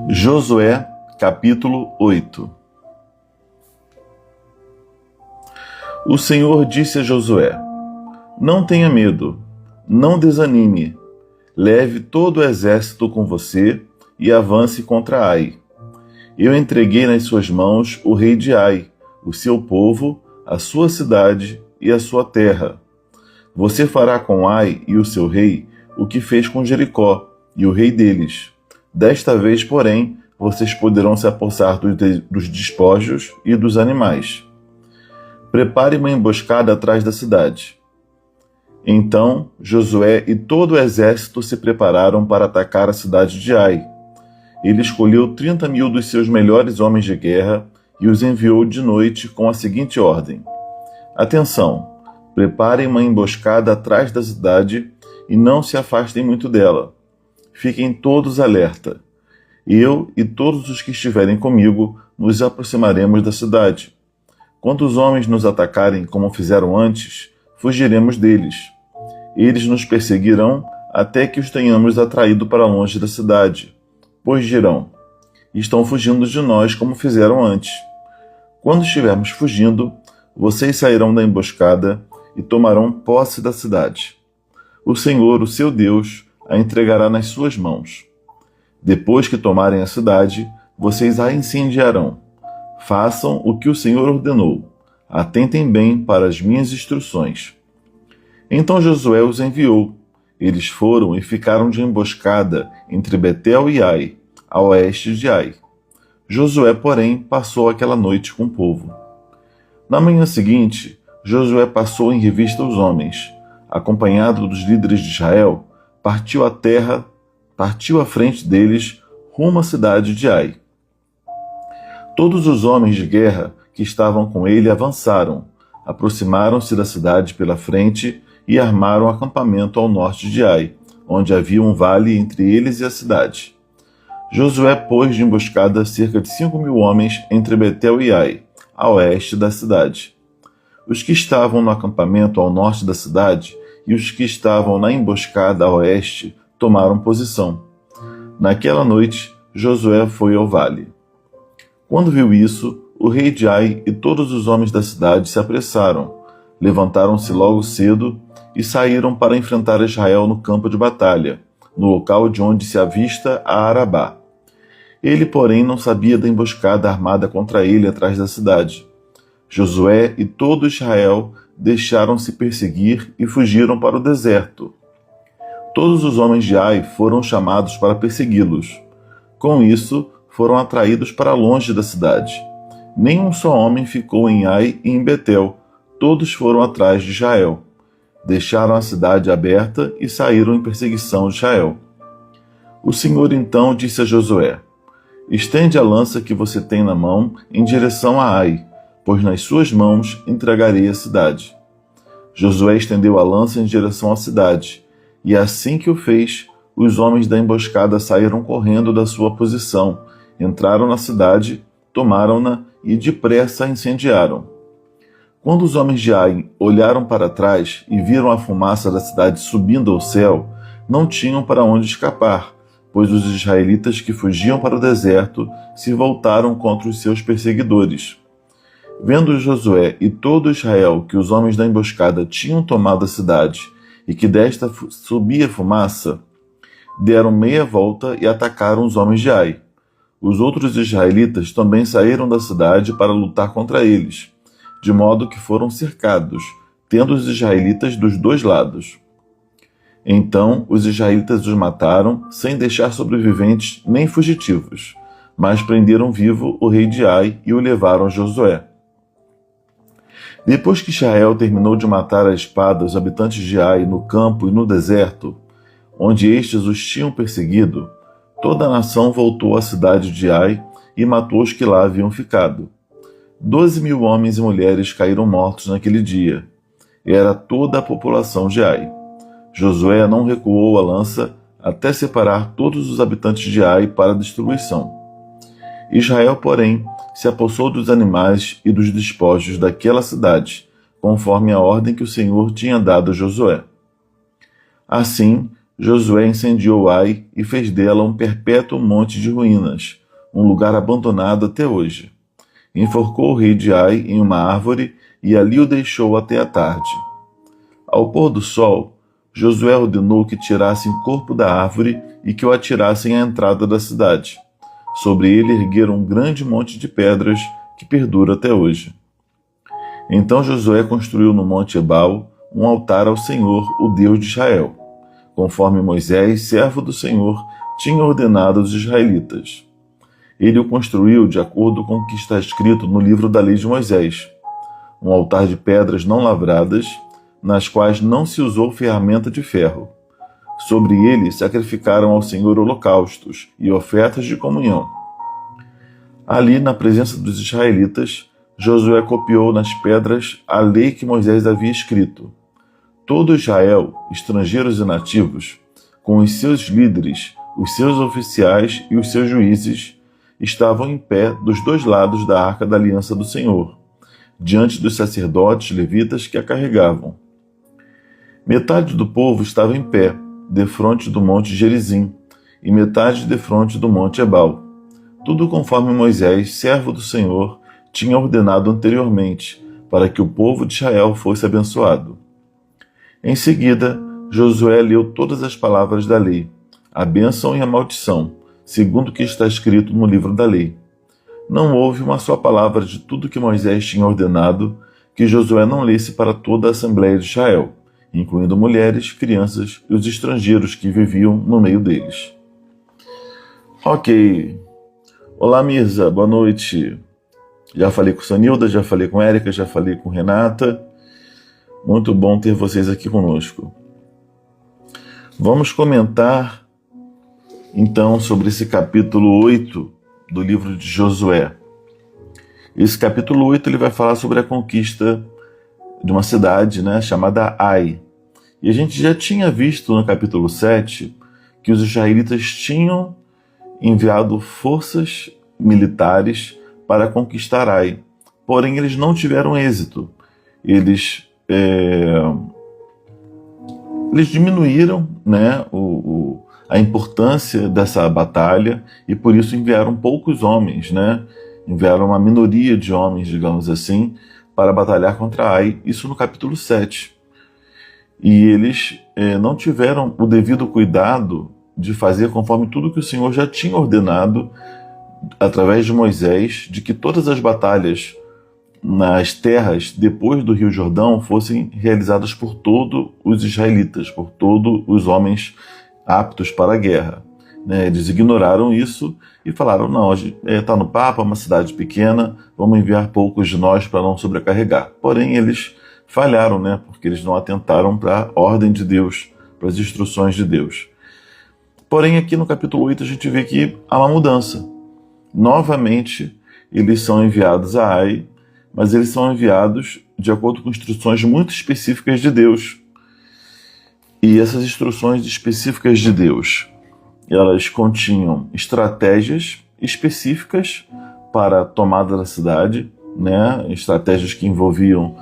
Josué, capítulo 8. O Senhor disse a Josué: Não tenha medo, não desanime. Leve todo o exército com você e avance contra Ai. Eu entreguei nas suas mãos o rei de Ai, o seu povo, a sua cidade e a sua terra. Você fará com Ai e o seu rei o que fez com Jericó e o rei deles. Desta vez, porém, vocês poderão se apossar dos despojos e dos animais. Prepare uma emboscada atrás da cidade. Então Josué e todo o exército se prepararam para atacar a cidade de Ai. Ele escolheu 30.000 dos seus melhores homens de guerra e os enviou de noite com a seguinte ordem: Atenção! Preparem uma emboscada atrás da cidade e não se afastem muito dela. Fiquem todos alerta. Eu e todos os que estiverem comigo nos aproximaremos da cidade. Quando os homens nos atacarem como fizeram antes, fugiremos deles. Eles nos perseguirão até que os tenhamos atraído para longe da cidade, pois dirão: estão fugindo de nós como fizeram antes. Quando estivermos fugindo, vocês sairão da emboscada e tomarão posse da cidade. O Senhor, o seu Deus, a entregará nas suas mãos. Depois que tomarem a cidade, vocês a incendiarão. Façam o que o Senhor ordenou. Atentem bem para as minhas instruções. Então Josué os enviou. Eles foram e ficaram de emboscada entre Betel e Ai, a oeste de Ai. Josué, porém, passou aquela noite com o povo. Na manhã seguinte, Josué passou em revista os homens. Acompanhado dos líderes de Israel, partiu à frente deles rumo à cidade de Ai. Todos os homens de guerra que estavam com ele avançaram, aproximaram-se da cidade pela frente e armaram acampamento ao norte de Ai, onde havia um vale entre eles e a cidade. Josué pôs de emboscada cerca de 5.000 homens entre Betel e Ai, a oeste da cidade. Os que estavam no acampamento ao norte da cidade e os que estavam na emboscada a oeste tomaram posição. Naquela noite, Josué foi ao vale. Quando viu isso, o rei de Ai e todos os homens da cidade se apressaram, levantaram-se logo cedo e saíram para enfrentar Israel no campo de batalha, no local de onde se avista a Arabá. Ele, porém, não sabia da emboscada armada contra ele atrás da cidade. Josué e todo Israel deixaram-se perseguir e fugiram para o deserto. Todos os homens de Ai foram chamados para persegui-los. Com isso, foram atraídos para longe da cidade. Nenhum só homem ficou em Ai e em Betel. Todos foram atrás de Israel. Deixaram a cidade aberta e saíram em perseguição de Israel. O Senhor então disse a Josué: Estende a lança que você tem na mão em direção a Ai, pois nas suas mãos entregarei a cidade. Josué estendeu a lança em direção à cidade, e assim que o fez, os homens da emboscada saíram correndo da sua posição, entraram na cidade, tomaram-na e depressa a incendiaram. Quando os homens de Ai olharam para trás e viram a fumaça da cidade subindo ao céu, não tinham para onde escapar, pois os israelitas que fugiam para o deserto se voltaram contra os seus perseguidores. Vendo Josué e todo Israel que os homens da emboscada tinham tomado a cidade e que desta subia fumaça, deram meia volta e atacaram os homens de Ai. Os outros israelitas também saíram da cidade para lutar contra eles, de modo que foram cercados, tendo os israelitas dos dois lados. Então os israelitas os mataram, sem deixar sobreviventes nem fugitivos, mas prenderam vivo o rei de Ai e o levaram a Josué. Depois que Israel terminou de matar a espada os habitantes de Ai no campo e no deserto, onde estes os tinham perseguido, toda a nação voltou à cidade de Ai e matou os que lá haviam ficado. 12.000 homens e mulheres caíram mortos naquele dia. Era toda a população de Ai. Josué não recuou a lança até separar todos os habitantes de Ai para a destruição. Israel, porém, se apossou dos animais e dos despojos daquela cidade, conforme a ordem que o Senhor tinha dado a Josué. Assim, Josué incendiou Ai e fez dela um perpétuo monte de ruínas, um lugar abandonado até hoje. Enforcou o rei de Ai em uma árvore e ali o deixou até a tarde. Ao pôr do sol, Josué ordenou que tirassem o corpo da árvore e que o atirassem à entrada da cidade. Sobre ele ergueram um grande monte de pedras que perdura até hoje. Então Josué construiu no monte Ebal um altar ao Senhor, o Deus de Israel, conforme Moisés, servo do Senhor, tinha ordenado aos israelitas. Ele o construiu de acordo com o que está escrito no livro da lei de Moisés, um altar de pedras não lavradas, nas quais não se usou ferramenta de ferro. Sobre ele sacrificaram ao Senhor holocaustos e ofertas de comunhão. Ali, na presença dos israelitas, Josué copiou nas pedras a lei que Moisés havia escrito. Todo Israel, estrangeiros e nativos, com os seus líderes, os seus oficiais e os seus juízes, estavam em pé dos dois lados da arca da aliança do Senhor, diante dos sacerdotes levitas que a carregavam. Metade do povo estava em pé, defronte do monte Gerizim, e metade defronte do monte Ebal. Tudo conforme Moisés, servo do Senhor, tinha ordenado anteriormente, para que o povo de Israel fosse abençoado. Em seguida, Josué leu todas as palavras da lei, a bênção e a maldição, segundo o que está escrito no livro da lei. Não houve uma só palavra de tudo que Moisés tinha ordenado que Josué não lesse para toda a Assembleia de Israel, incluindo mulheres, crianças e os estrangeiros que viviam no meio deles. Ok. Olá, Mirza. Boa noite. Já falei com Sanilda, já falei com Érica, já falei com Renata. Muito bom ter vocês aqui conosco. Vamos comentar, então, sobre esse capítulo 8 do livro de Josué. Esse capítulo 8 ele vai falar sobre a conquista de uma cidade, chamada Ai. E a gente já tinha visto no capítulo 7 que os israelitas tinham enviado forças militares para conquistar Ai. Porém, eles não tiveram êxito. Eles diminuíram a importância dessa batalha e por isso enviaram poucos homens, enviaram uma minoria de homens, digamos assim, para batalhar contra Ai, isso no capítulo 7. E eles não tiveram o devido cuidado de fazer conforme tudo que o Senhor já tinha ordenado através de Moisés, de que todas as batalhas nas terras depois do Rio Jordão fossem realizadas por todos os israelitas, por todos os homens aptos para a guerra. Eles ignoraram isso e falaram, não, está no Papa, uma cidade pequena, vamos enviar poucos de nós para não sobrecarregar. Porém, eles falharam, porque eles não atentaram para a ordem de Deus, para as instruções de Deus. Porém, aqui no capítulo 8 a gente vê que há uma mudança. Novamente, eles são enviados a Ai, mas eles são enviados de acordo com instruções muito específicas de Deus. E essas instruções específicas de Deus, elas continham estratégias específicas para a tomada da cidade, estratégias que envolviam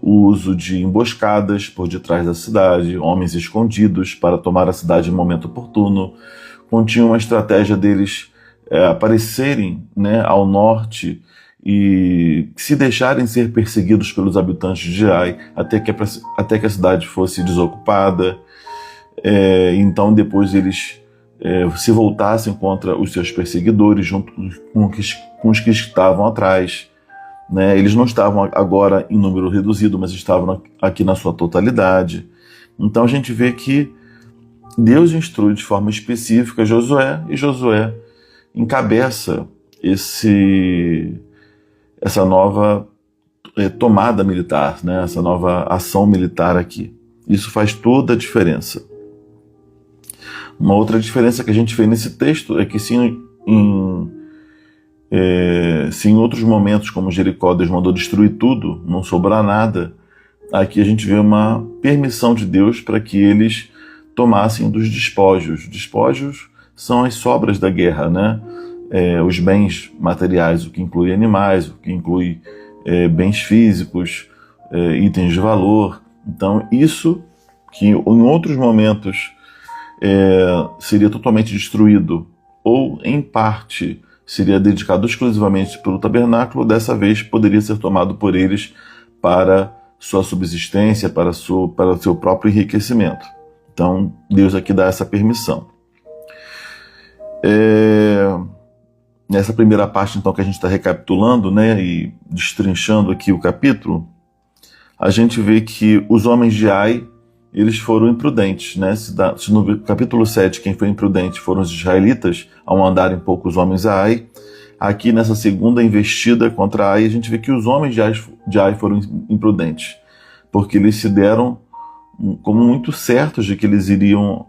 o uso de emboscadas por detrás da cidade, homens escondidos para tomar a cidade em momento oportuno. Continha uma estratégia deles aparecerem ao norte e se deixarem ser perseguidos pelos habitantes de Ai até que a cidade fosse desocupada. Então depois eles se voltassem contra os seus perseguidores junto com os que estavam atrás. Eles não estavam agora em número reduzido, mas estavam aqui na sua totalidade. Então a gente vê que Deus instrui de forma específica Josué, e Josué encabeça essa nova tomada militar, essa nova ação militar aqui. Isso faz toda a diferença. Uma outra diferença que a gente vê nesse texto é que se em outros momentos, como Jericó, Deus mandou destruir tudo, não sobrar nada, aqui a gente vê uma permissão de Deus para que eles tomassem dos despojos. Despojos são as sobras da guerra, os bens materiais, o que inclui animais, o que inclui bens físicos, itens de valor. Então, isso que em outros momentos seria totalmente destruído, ou em parte seria dedicado exclusivamente pelo tabernáculo, dessa vez poderia ser tomado por eles para sua subsistência, para o seu próprio enriquecimento. Então, Deus aqui dá essa permissão. Nessa primeira parte, então, que a gente está recapitulando, né, e destrinchando aqui o capítulo, a gente vê que os homens de Ai, eles foram imprudentes, né? Se no capítulo 7, quem foi imprudente foram os israelitas, ao mandarem poucos homens a Ai. Aqui, nessa segunda investida contra Ai, a gente vê que os homens de Ai foram imprudentes, porque eles se deram como muito certos de que eles iriam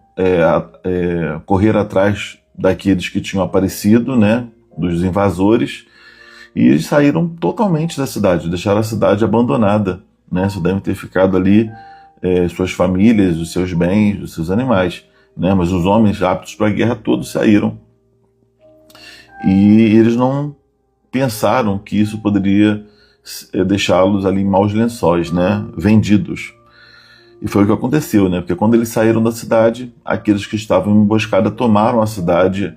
correr atrás daqueles que tinham aparecido, né, dos invasores, e eles saíram totalmente da cidade, deixaram a cidade abandonada, né? Só devem ter ficado ali suas famílias, os seus bens, os seus animais, né? Mas os homens aptos para a guerra todos saíram. E eles não pensaram que isso poderia deixá-los ali em maus lençóis, né? Vendidos. E foi o que aconteceu, né? Porque quando eles saíram da cidade, aqueles que estavam em emboscada tomaram a cidade,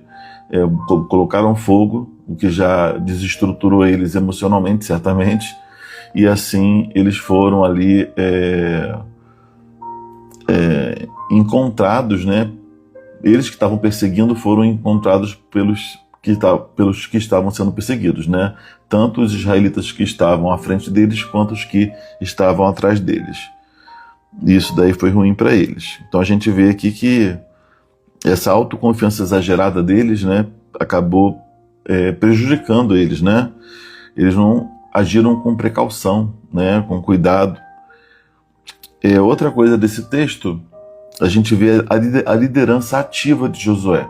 colocaram fogo, o que já desestruturou eles emocionalmente, certamente. E assim eles foram ali encontrados, né? Eles que estavam perseguindo foram encontrados pelos que estavam sendo perseguidos, né? Tanto os israelitas que estavam à frente deles, quanto os que estavam atrás deles. Isso daí foi ruim para eles. Então a gente vê aqui que essa autoconfiança exagerada deles, né, acabou prejudicando eles, né? Eles não agiram com precaução, né, com cuidado. Outra coisa desse texto, a gente vê a liderança ativa de Josué.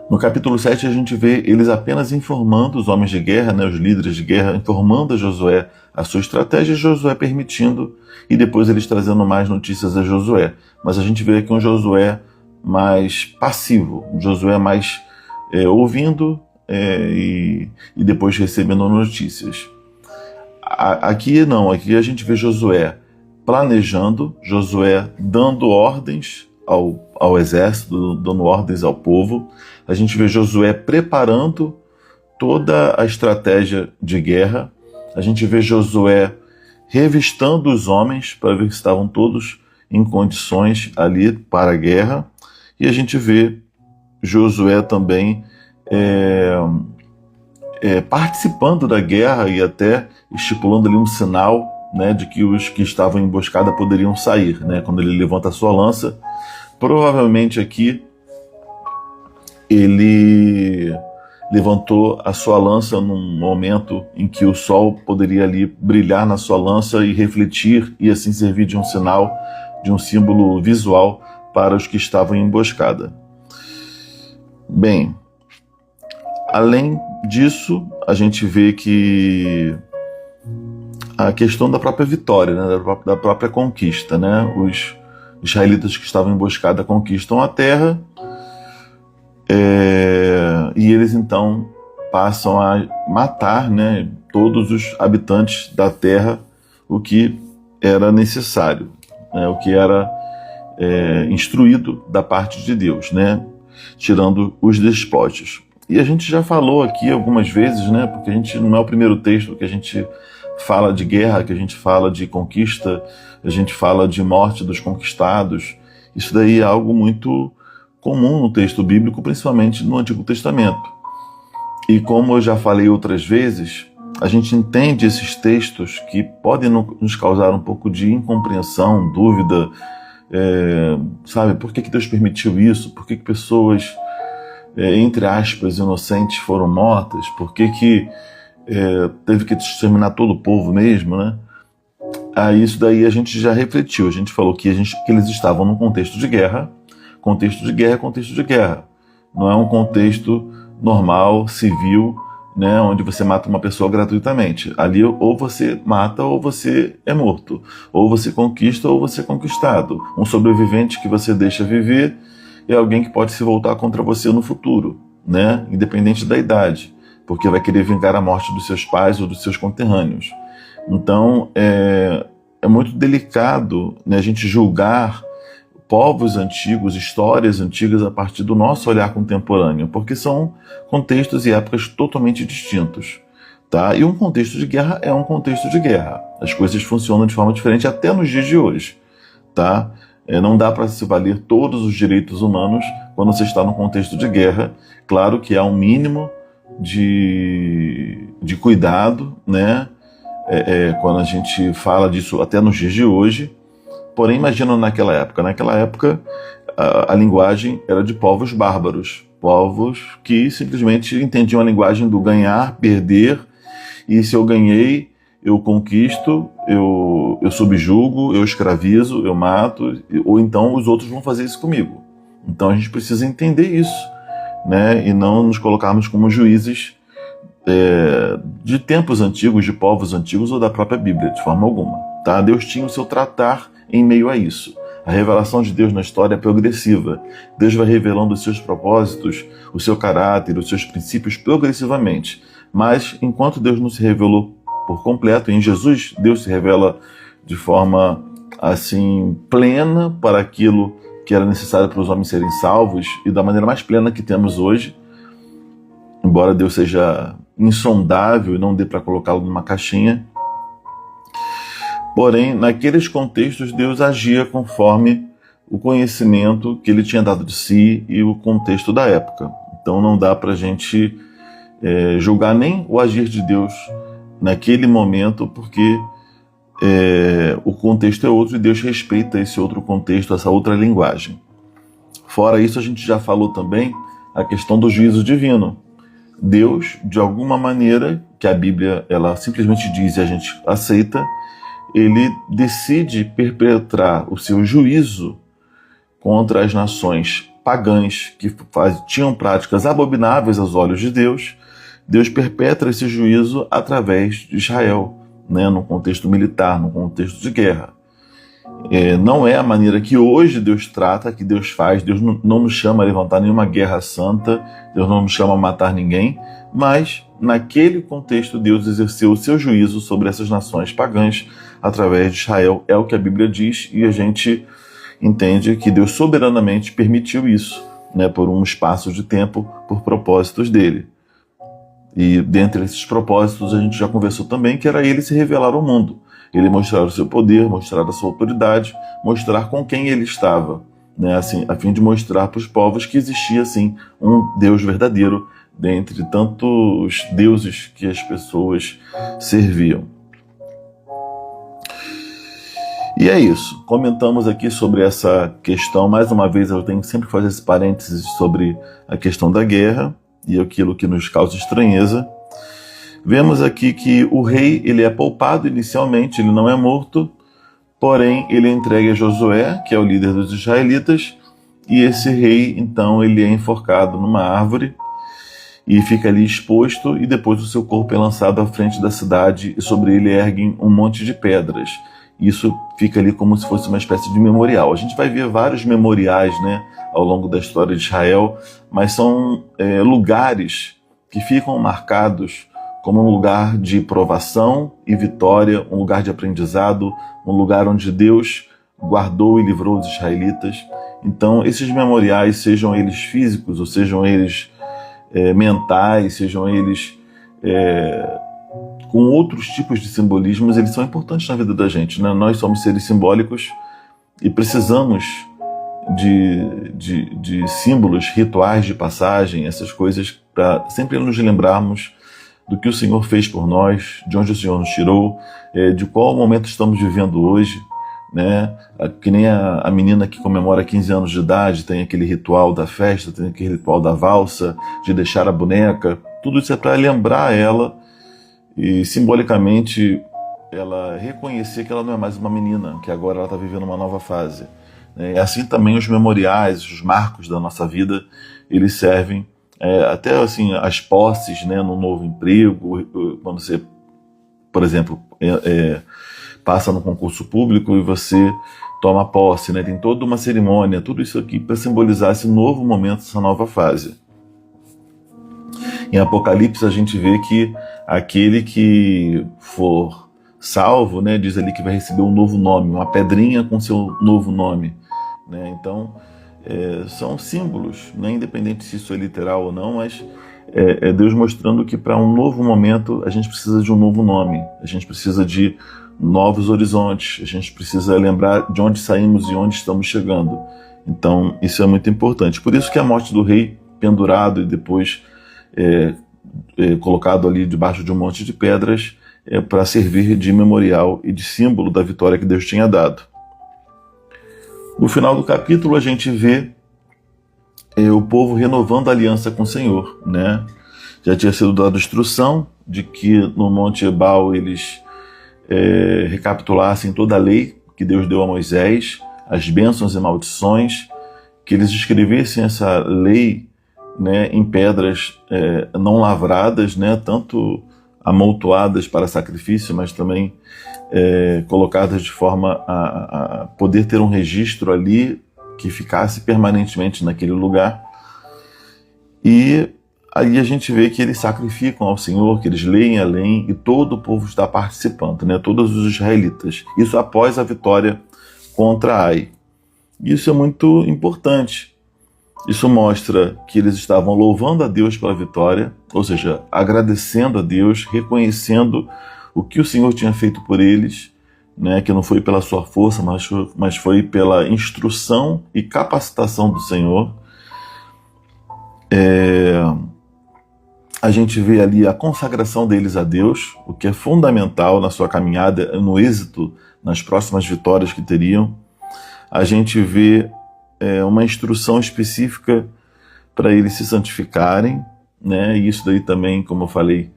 No capítulo 7 a gente vê eles apenas informando os homens de guerra, né, os líderes de guerra, informando a Josué a sua estratégia, Josué permitindo, e depois eles trazendo mais notícias a Josué. Mas a gente vê aqui um Josué mais passivo, um Josué mais ouvindo e depois recebendo notícias. Aqui não, aqui a gente vê Josué planejando, Josué dando ordens ao exército, dando ordens ao povo. A gente vê Josué preparando toda a estratégia de guerra. A gente vê Josué revistando os homens para ver se estavam todos em condições ali para a guerra. E a gente vê Josué também participando da guerra e até estipulando ali um sinal, né, de que os que estavam em emboscada poderiam sair, né, quando ele levanta a sua lança. Provavelmente aqui ele levantou a sua lança num momento em que o sol poderia ali brilhar na sua lança e refletir e assim servir de um sinal, de um símbolo visual para os que estavam em emboscada. Bem, além disso, a gente vê que a questão da própria vitória, né, da própria conquista, né? Os israelitas que estavam em emboscada conquistam a terra, e eles então passam a matar, né, todos os habitantes da terra, o que era necessário, né, o que era instruído da parte de Deus, né, tirando os despojos. E a gente já falou aqui algumas vezes, né, porque a gente não é o primeiro texto que a gente fala de guerra, que a gente fala de conquista, a gente fala de morte dos conquistados. Isso daí é algo muito comum no texto bíblico, principalmente no Antigo Testamento. E como eu já falei outras vezes, a gente entende esses textos que podem nos causar um pouco de incompreensão, dúvida, sabe, por que Deus permitiu isso? Por que pessoas, entre aspas, inocentes foram mortas? Por que teve que exterminar todo o povo mesmo, né? Isso daí a gente já refletiu, a gente falou que eles estavam num contexto de guerra. Contexto de guerra é contexto de guerra. Não é um contexto normal, civil, né, onde você mata uma pessoa gratuitamente. Ali ou você mata ou você é morto. Ou você conquista ou você é conquistado. Um sobrevivente que você deixa viver é alguém que pode se voltar contra você no futuro, né, independente da idade, porque vai querer vingar a morte dos seus pais ou dos seus conterrâneos. Então, é muito delicado, né, a gente julgar povos antigos, histórias antigas a partir do nosso olhar contemporâneo, porque são contextos e épocas totalmente distintos. Tá? E um contexto de guerra é um contexto de guerra. As coisas funcionam de forma diferente até nos dias de hoje. Tá? Não dá para se valer todos os direitos humanos quando você está num contexto de guerra. Claro que há um mínimo de cuidado, né? Quando a gente fala disso até nos dias de hoje. Porém, imagina naquela época. Naquela época, a linguagem era de povos bárbaros. Povos que simplesmente entendiam a linguagem do ganhar, perder, e se eu ganhei, eu conquisto, eu subjugo, eu escravizo, eu mato, ou então os outros vão fazer isso comigo. Então a gente precisa entender isso, né? E não nos colocarmos como juízes de tempos antigos, de povos antigos ou da própria Bíblia, de forma alguma. Tá? Deus tinha o seu tratar em meio a isso. A revelação de Deus na história é progressiva. Deus vai revelando os seus propósitos, o seu caráter, os seus princípios progressivamente. Mas, enquanto Deus não se revelou por completo, em Jesus, Deus se revela de forma assim plena para aquilo que era necessário para os homens serem salvos e da maneira mais plena que temos hoje. Embora Deus seja insondável e não dê para colocá-lo numa caixinha, porém, naqueles contextos, Deus agia conforme o conhecimento que ele tinha dado de si e o contexto da época. Então não dá para a gente julgar nem o agir de Deus naquele momento, porque o contexto é outro e Deus respeita esse outro contexto, essa outra linguagem. Fora isso, a gente já falou também a questão do juízo divino. Deus, de alguma maneira, que a Bíblia ela simplesmente diz e a gente aceita, ele decide perpetrar o seu juízo contra as nações pagãs que tinham práticas abomináveis aos olhos de Deus. Deus perpetra esse juízo através de Israel, né, no contexto militar, no contexto de guerra. Não é a maneira que hoje Deus trata, que Deus faz. Deus não nos chama a levantar nenhuma guerra santa, Deus não nos chama a matar ninguém, mas naquele contexto Deus exerceu o seu juízo sobre essas nações pagãs através de Israel. É o que a Bíblia diz e a gente entende que Deus soberanamente permitiu isso, né, por um espaço de tempo, por propósitos dele. E dentre esses propósitos a gente já conversou também que era ele se revelar ao mundo, ele mostrar o seu poder, mostrar a sua autoridade, mostrar com quem ele estava, né, assim, a fim de mostrar para os povos que existia assim um Deus verdadeiro dentre tantos deuses que as pessoas serviam. E é isso, comentamos aqui sobre essa questão. Mais uma vez eu tenho sempre que fazer esse parênteses sobre a questão da guerra e aquilo que nos causa estranheza. Vemos aqui que o rei ele é poupado inicialmente, ele não é morto, porém ele é entregue a Josué, que é o líder dos israelitas, e esse rei então ele é enforcado numa árvore e fica ali exposto, e depois o seu corpo é lançado à frente da cidade e sobre ele erguem um monte de pedras. Isso fica ali como se fosse uma espécie de memorial. A gente vai ver vários memoriais, né, ao longo da história de Israel, mas são lugares que ficam marcados como um lugar de provação e vitória, um lugar de aprendizado, um lugar onde Deus guardou e livrou os israelitas. Então, esses memoriais, sejam eles físicos ou sejam eles mentais, sejam eles com outros tipos de simbolismos, eles são importantes na vida da gente, né? Nós somos seres simbólicos e precisamos de símbolos, rituais de passagem, essas coisas, para sempre nos lembrarmos do que o Senhor fez por nós, de onde o Senhor nos tirou, de qual momento estamos vivendo hoje, né? Que nem a menina que comemora 15 anos de idade, tem aquele ritual da festa, tem aquele ritual da valsa, de deixar a boneca. Tudo isso é para lembrar ela e simbolicamente ela reconhecer que ela não é mais uma menina, que agora ela está vivendo uma nova fase. E assim também os memoriais, os marcos da nossa vida, eles servem até assim as posses, né, no novo emprego, quando você, por exemplo, passa no concurso público e você toma posse, né, tem toda uma cerimônia, tudo isso aqui para simbolizar esse novo momento, essa nova fase. Em Apocalipse a gente vê que aquele que for salvo, né, diz ali que vai receber um novo nome, uma pedrinha com seu novo nome. né? Então, são símbolos, né? Independente se isso é literal ou não, mas é Deus mostrando que para um novo momento a gente precisa de um novo nome, a gente precisa de novos horizontes, a gente precisa lembrar de onde saímos e onde estamos chegando. Então, isso é muito importante. Por isso que a morte do rei, pendurado e depois colocado ali debaixo de um monte de pedras, para servir de memorial e de símbolo da vitória que Deus tinha dado. No final do capítulo a gente vê o povo renovando a aliança com o Senhor, né? Já tinha sido dada instrução de que no Monte Ebal eles recapitulassem toda a lei que Deus deu a Moisés, as bênçãos e maldições, que eles escrevessem essa lei, né, em pedras não lavradas, né, tanto amontoadas para sacrifício, mas também colocadas de forma a poder ter um registro ali que ficasse permanentemente naquele lugar. E aí a gente vê que eles sacrificam ao Senhor, que eles leem a lei e todo o povo está participando, né? Todos os israelitas. Isso após a vitória contra Ai. Isso é muito importante. Isso mostra que eles estavam louvando a Deus pela vitória, ou seja, agradecendo a Deus, reconhecendo o que o Senhor tinha feito por eles, né? Que não foi pela sua força, mas foi pela instrução e capacitação do Senhor. A gente vê ali a consagração deles a Deus, o que é fundamental na sua caminhada, no êxito, nas próximas vitórias que teriam. A gente vê uma instrução específica para eles se santificarem, né? E isso daí também, como eu falei,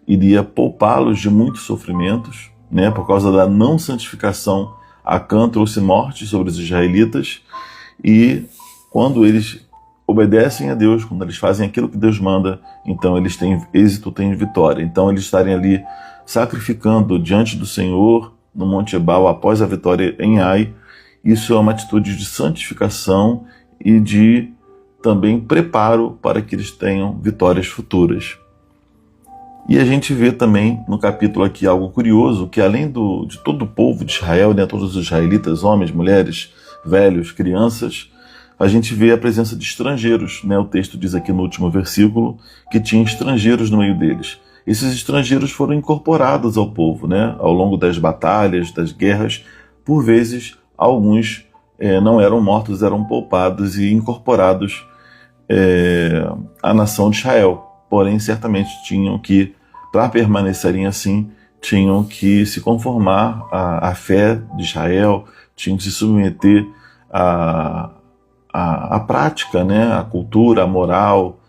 iria poupá-los de muitos sofrimentos, né? Por causa da não santificação, Acã trouxe morte sobre os israelitas, e quando eles obedecem a Deus, quando eles fazem aquilo que Deus manda, então eles têm êxito, têm vitória. Então eles estarem ali sacrificando diante do Senhor no Monte Ebal após a vitória em Ai, isso é uma atitude de santificação e de também preparo para que eles tenham vitórias futuras. E a gente vê também no capítulo aqui algo curioso, que além de todo o povo de Israel, né, todos os israelitas, homens, mulheres, velhos, crianças, a gente vê a presença de estrangeiros, né? O texto diz aqui no último versículo que tinha estrangeiros no meio deles. Esses estrangeiros foram incorporados ao povo, né? Ao longo das batalhas, das guerras. Por vezes, alguns não eram mortos, eram poupados e incorporados à nação de Israel. Porém, certamente tinham que, para permanecerem assim, tinham que se conformar à fé de Israel, tinham que se submeter à prática, né, à cultura, à moral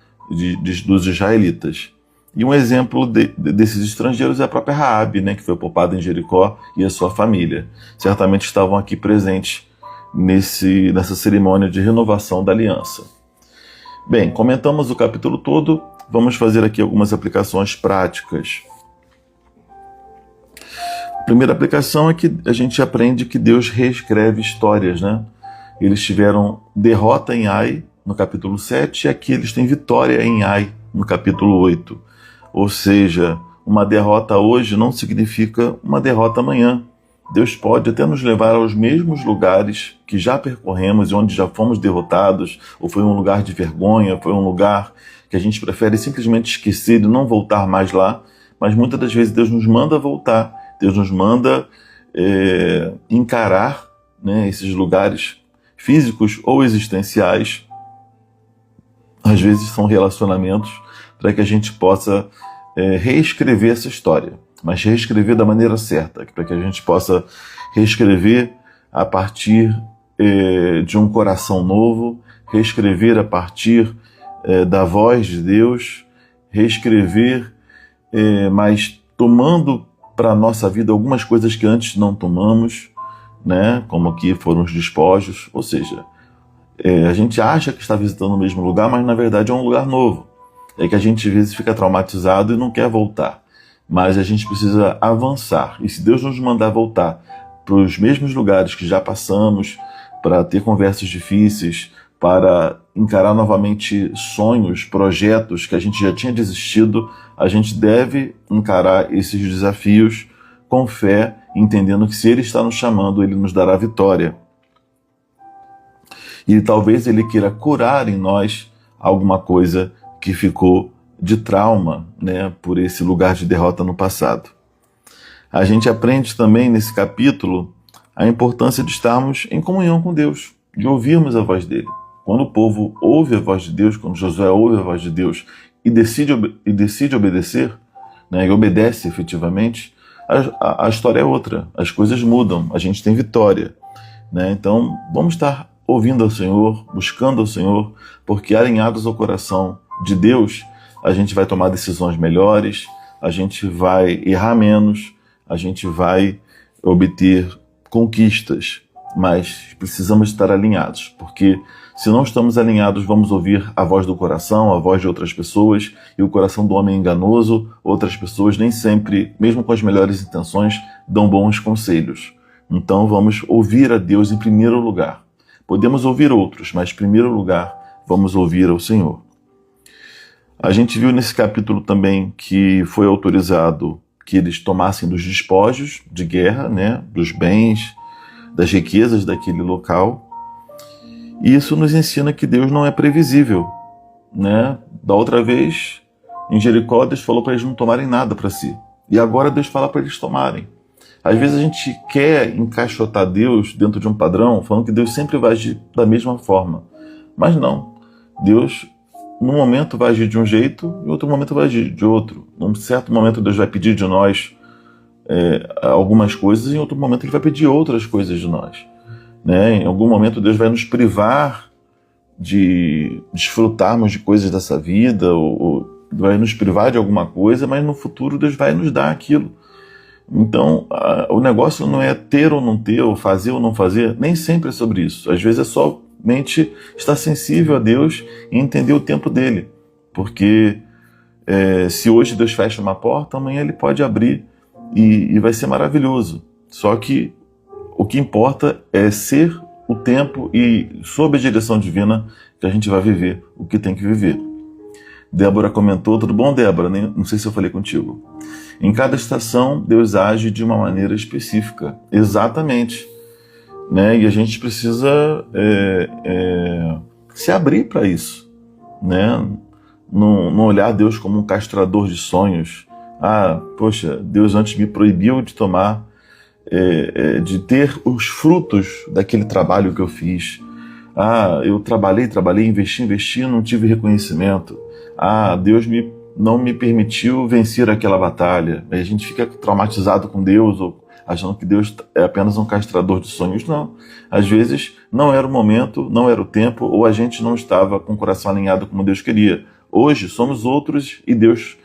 dos israelitas. E um exemplo desses estrangeiros é a própria Raabe, né, que foi poupada em Jericó, e a sua família. Certamente estavam aqui presentes nessa cerimônia de renovação da aliança. Bem, comentamos o capítulo todo, vamos fazer aqui algumas aplicações práticas. A primeira aplicação é que a gente aprende que Deus reescreve histórias, né? Eles tiveram derrota em Ai, no capítulo 7, e aqui eles têm vitória em Ai, no capítulo 8. Ou seja, uma derrota hoje não significa uma derrota amanhã. Deus pode até nos levar aos mesmos lugares que já percorremos e onde já fomos derrotados, ou foi um lugar de vergonha, foi um lugar que a gente prefere simplesmente esquecer e não voltar mais lá, mas muitas das vezes Deus nos manda voltar, Deus nos manda encarar, né, esses lugares físicos ou existenciais. Às vezes são relacionamentos para que a gente possa reescrever essa história, mas reescrever da maneira certa, para que a gente possa reescrever a partir de um coração novo, reescrever a partir da voz de Deus, reescrever, mas tomando para a nossa vida algumas coisas que antes não tomamos, né? Como aqui foram os despojos, ou seja, a gente acha que está visitando o mesmo lugar, mas na verdade é um lugar novo. É que a gente às vezes fica traumatizado e não quer voltar, mas a gente precisa avançar. E se Deus nos mandar voltar para os mesmos lugares que já passamos, para ter conversas difíceis, para encarar novamente sonhos, projetos que a gente já tinha desistido, a gente deve encarar esses desafios com fé, entendendo que se Ele está nos chamando, Ele nos dará vitória. E talvez Ele queira curar em nós alguma coisa que ficou de trauma, né, por esse lugar de derrota no passado. A gente aprende também nesse capítulo a importância de estarmos em comunhão com Deus, de ouvirmos a voz dele. Quando o povo ouve a voz de Deus, quando Josué ouve a voz de Deus e decide obedecer, né, e obedece efetivamente, a história é outra, as coisas mudam, a gente tem vitória, né? Então vamos estar ouvindo ao Senhor, buscando ao Senhor, porque alinhados ao coração de Deus, a gente vai tomar decisões melhores, a gente vai errar menos, a gente vai obter conquistas, mas precisamos estar alinhados, porque se não estamos alinhados, vamos ouvir a voz do coração, a voz de outras pessoas, e o coração do homem é enganoso, outras pessoas nem sempre, mesmo com as melhores intenções, dão bons conselhos. Então vamos ouvir a Deus em primeiro lugar. Podemos ouvir outros, mas em primeiro lugar vamos ouvir ao Senhor. A gente viu nesse capítulo também que foi autorizado que eles tomassem dos despojos de guerra, né, dos bens, das riquezas daquele local. E isso nos ensina que Deus não é previsível, né? Da outra vez, em Jericó, Deus falou para eles não tomarem nada para si. E agora Deus fala para eles tomarem. Às vezes a gente quer encaixotar Deus dentro de um padrão, falando que Deus sempre vai agir da mesma forma. Mas não. Deus, num momento, vai agir de um jeito, em outro momento vai agir de outro. Num certo momento, Deus vai pedir de nós algumas coisas, e em outro momento Ele vai pedir outras coisas de nós. Né? Em algum momento, Deus vai nos privar de desfrutarmos de coisas dessa vida, ou vai nos privar de alguma coisa, mas no futuro Deus vai nos dar aquilo. Então, o negócio não é ter ou não ter, ou fazer ou não fazer, nem sempre é sobre isso. Às vezes é somente estar sensível a Deus e entender o tempo dele. Porque se hoje Deus fecha uma porta, amanhã Ele pode abrir e vai ser maravilhoso. Só que o que importa é ser o tempo e, sob a direção divina, que a gente vai viver o que tem que viver. Débora comentou, tudo bom, Débora? Não sei se eu falei contigo. Em cada estação, Deus age de uma maneira específica. Exatamente. Né? E a gente precisa se abrir para isso. Né? Não olhar Deus como um castrador de sonhos. Poxa, Deus antes me proibiu de tomar, de ter os frutos daquele trabalho que eu fiz. Eu trabalhei, investi, não tive reconhecimento. Deus não me permitiu vencer aquela batalha. Aí a gente fica traumatizado com Deus, ou achando que Deus é apenas um castrador de sonhos. Não. Às vezes não era o momento, não era o tempo, ou a gente não estava com o coração alinhado como Deus queria. Hoje somos outros e Deus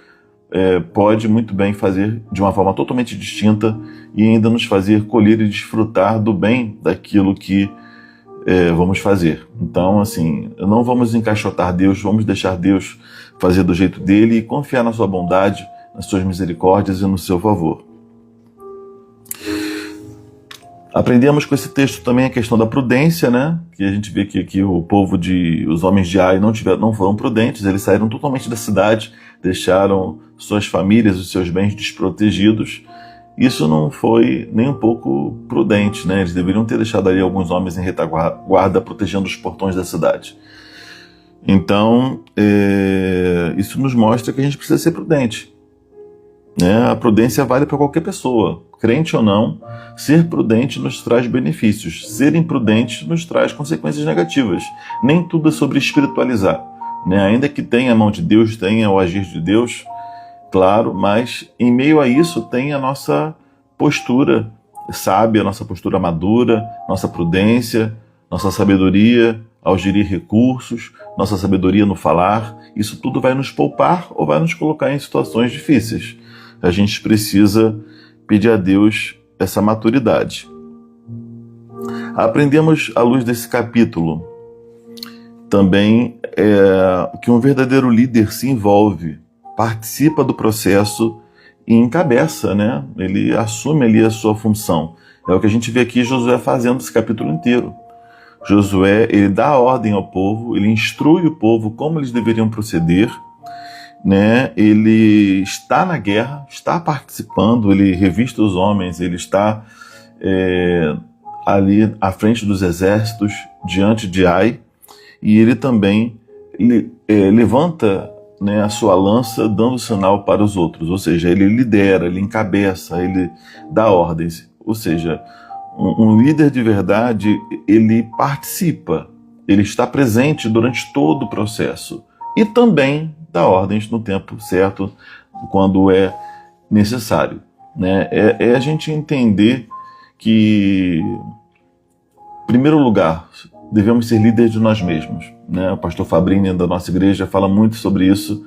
pode muito bem fazer de uma forma totalmente distinta e ainda nos fazer colher e desfrutar do bem daquilo que vamos fazer. Então, assim, não vamos encaixotar Deus, vamos deixar Deus fazer do jeito dele e confiar na sua bondade, nas suas misericórdias e no seu favor. Aprendemos com esse texto também a questão da prudência, né? Que a gente vê que aqui os homens de Ai não foram prudentes, eles saíram totalmente da cidade, deixaram suas famílias, os seus bens desprotegidos. Isso não foi nem um pouco prudente, né? Eles deveriam ter deixado ali alguns homens em retaguarda protegendo os portões da cidade. Então, isso nos mostra que a gente precisa ser prudente. Né? A prudência vale para qualquer pessoa, crente ou não. Ser prudente nos traz benefícios. Ser imprudente nos traz consequências negativas. Nem tudo é sobre espiritualizar. Né? Ainda que tenha a mão de Deus, tenha o agir de Deus, claro, mas em meio a isso tem a nossa postura sábia, nossa postura madura, nossa prudência, nossa sabedoria ao gerir recursos, nossa sabedoria no falar. Isso tudo vai nos poupar ou vai nos colocar em situações difíceis. A gente precisa pedir a Deus essa maturidade. Aprendemos à luz desse capítulo também que um verdadeiro líder se envolve, participa do processo e encabeça, né? Ele assume ali a sua função. É o que a gente vê aqui Josué fazendo esse capítulo inteiro. Josué, ele dá a ordem ao povo, ele instrui o povo como eles deveriam proceder, né? Ele está na guerra, está participando, ele revista os homens, ele está ali à frente dos exércitos, diante de Ai, e ele também levanta, né, a sua lança dando sinal para os outros, ou seja, ele lidera, ele encabeça, ele dá ordens, ou seja, um líder de verdade, ele participa, ele está presente durante todo o processo e também dá ordens no tempo certo, quando é necessário, né? É a gente entender que, em primeiro lugar, devemos ser líderes de nós mesmos, né? O pastor Fabrini da nossa igreja fala muito sobre isso.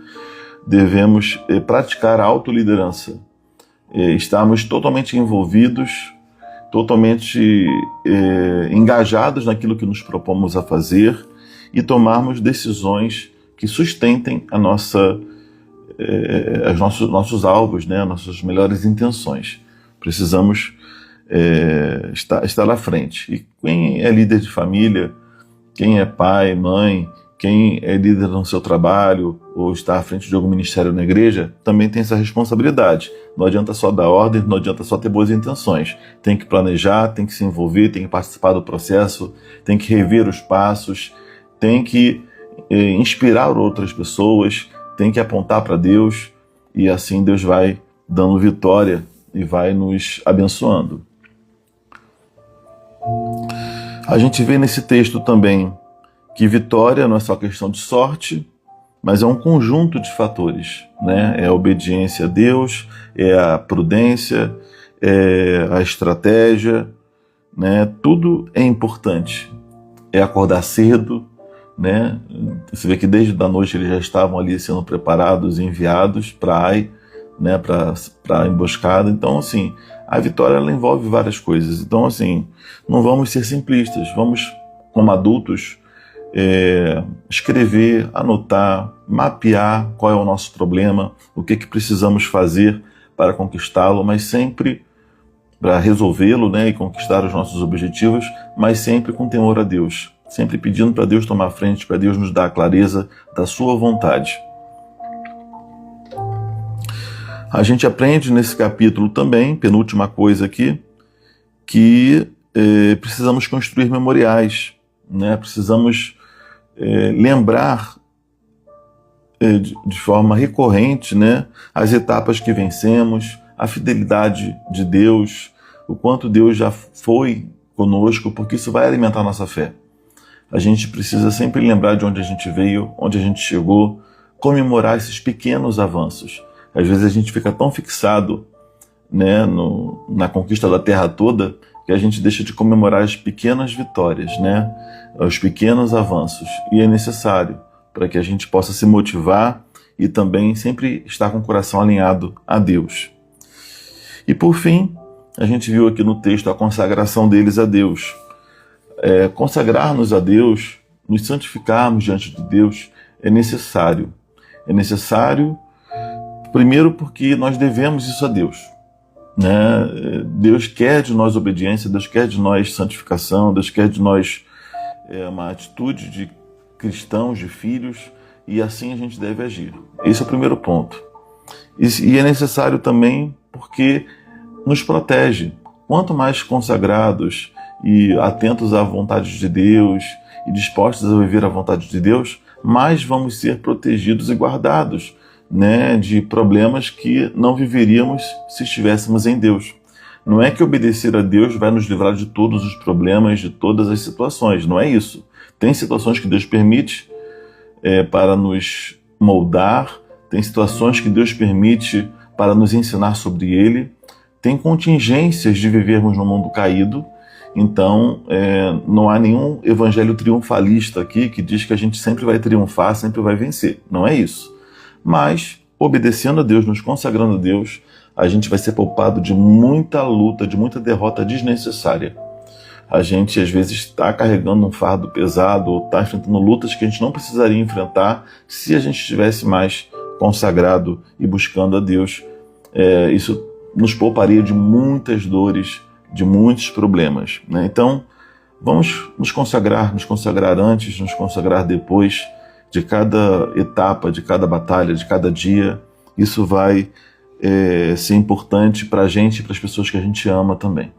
Devemos praticar a autoliderança, estarmos totalmente envolvidos, totalmente engajados naquilo que nos propomos a fazer e tomarmos decisões que sustentem nossos alvos, né? Nossas melhores intenções. Precisamos estar à frente. E quem é líder de família, quem é pai, mãe, quem é líder no seu trabalho ou está à frente de algum ministério na igreja, também tem essa responsabilidade. Não adianta só dar ordem, não adianta só ter boas intenções. Tem que planejar, tem que se envolver, tem que participar do processo, tem que rever os passos, tem que inspirar outras pessoas, tem que apontar para Deus, e assim Deus vai dando vitória e vai nos abençoando. A gente vê nesse texto também que vitória não é só questão de sorte, mas é um conjunto de fatores, né? É a obediência a Deus, é a prudência, é a estratégia, né? Tudo é importante. É acordar cedo, né? Você vê que desde a noite eles já estavam ali sendo preparados e enviados para Ai, né? Para a emboscada. Então, assim, a vitória ela envolve várias coisas. Então, assim, não vamos ser simplistas. Vamos, como adultos, escrever, anotar, mapear qual é o nosso problema, o que precisamos fazer para conquistá-lo, mas sempre para resolvê-lo, né, e conquistar os nossos objetivos, mas sempre com temor a Deus, sempre pedindo para Deus tomar frente, para Deus nos dar a clareza da sua vontade. A gente aprende nesse capítulo também, penúltima coisa aqui, que precisamos construir memoriais, né? Precisamos lembrar de forma recorrente, né, as etapas que vencemos, a fidelidade de Deus, o quanto Deus já foi conosco, porque isso vai alimentar a nossa fé. A gente precisa sempre lembrar de onde a gente veio, onde a gente chegou, comemorar esses pequenos avanços. Às vezes a gente fica tão fixado, né, na conquista da terra toda, que a gente deixa de comemorar as pequenas vitórias, né, os pequenos avanços. E é necessário para que a gente possa se motivar e também sempre estar com o coração alinhado a Deus. E por fim, a gente viu aqui no texto a consagração deles a Deus. Consagrar-nos a Deus, nos santificarmos diante de Deus, é necessário. É necessário, primeiro, porque nós devemos isso a Deus, né? Deus quer de nós obediência, Deus quer de nós santificação, Deus quer de nós uma atitude de cristãos, de filhos, e assim a gente deve agir. Esse é o primeiro ponto. E é necessário também porque nos protege. Quanto mais consagrados e atentos à vontade de Deus e dispostos a viver a vontade de Deus, mais vamos ser protegidos e guardados, né, de problemas que não viveríamos se estivéssemos em Deus. Não é que obedecer a Deus vai nos livrar de todos os problemas, de todas as situações, não é isso. Tem situações que Deus permite para nos moldar, tem situações que Deus permite para nos ensinar sobre Ele, tem contingências de vivermos num mundo caído. Então, não há nenhum evangelho triunfalista aqui que diz que a gente sempre vai triunfar, sempre vai vencer. Não é isso. Mas, obedecendo a Deus, nos consagrando a Deus, a gente vai ser poupado de muita luta, de muita derrota desnecessária. A gente, às vezes, está carregando um fardo pesado ou está enfrentando lutas que a gente não precisaria enfrentar se a gente estivesse mais consagrado e buscando a Deus. Isso nos pouparia de muitas dores, de muitos problemas, né? Então, vamos nos consagrar antes, nos consagrar depois de cada etapa, de cada batalha, de cada dia. Isso vai ser importante para a gente e para as pessoas que a gente ama também.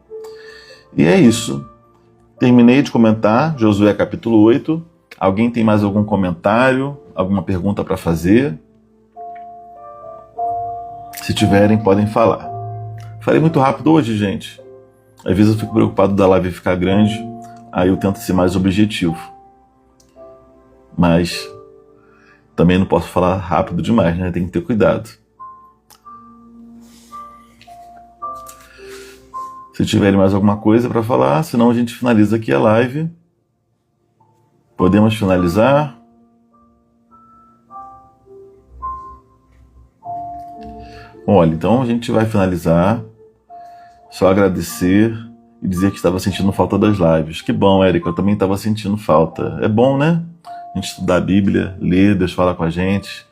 E é isso. Terminei de comentar Josué capítulo 8. Alguém tem mais algum comentário, alguma pergunta para fazer? Se tiverem, podem falar. Falei muito rápido hoje, gente. Às vezes eu fico preocupado da live ficar grande, aí eu tento ser mais objetivo. Mas também não posso falar rápido demais, né? Tem que ter cuidado. Se tiverem mais alguma coisa para falar, senão a gente finaliza aqui a live. Podemos finalizar? Olha, então a gente vai finalizar. Só agradecer e dizer que estava sentindo falta das lives. Que bom, Érica, eu também estava sentindo falta. É bom, né? A gente estudar a Bíblia, ler, Deus fala com a gente.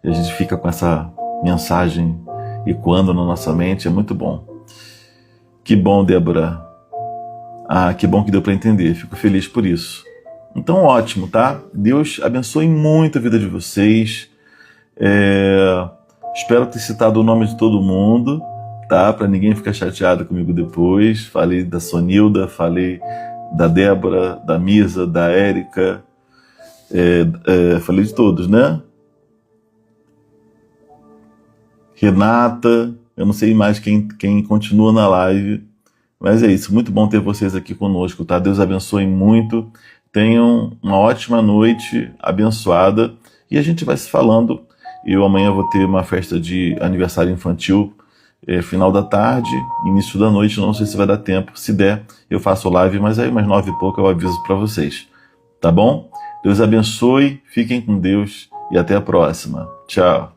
E a gente fica com essa mensagem ecoando na nossa mente. É muito bom. Que bom, Débora. Ah, que bom que deu para entender. Fico feliz por isso. Então, ótimo, tá? Deus abençoe muito a vida de vocês. Espero ter citado o nome de todo mundo, tá? Para ninguém ficar chateado comigo depois. Falei da Sonilda, falei da Débora, da Misa, da Érica. Falei de todos, né? Renata, eu não sei mais quem continua na live, mas é isso, muito bom ter vocês aqui conosco, tá? Deus abençoe muito, tenham uma ótima noite abençoada e a gente vai se falando. Eu amanhã vou ter uma festa de aniversário infantil, final da tarde, início da noite, não sei se vai dar tempo, se der eu faço live, mas aí umas 9 e pouco eu aviso para vocês, tá bom? Deus abençoe, fiquem com Deus e até a próxima. Tchau.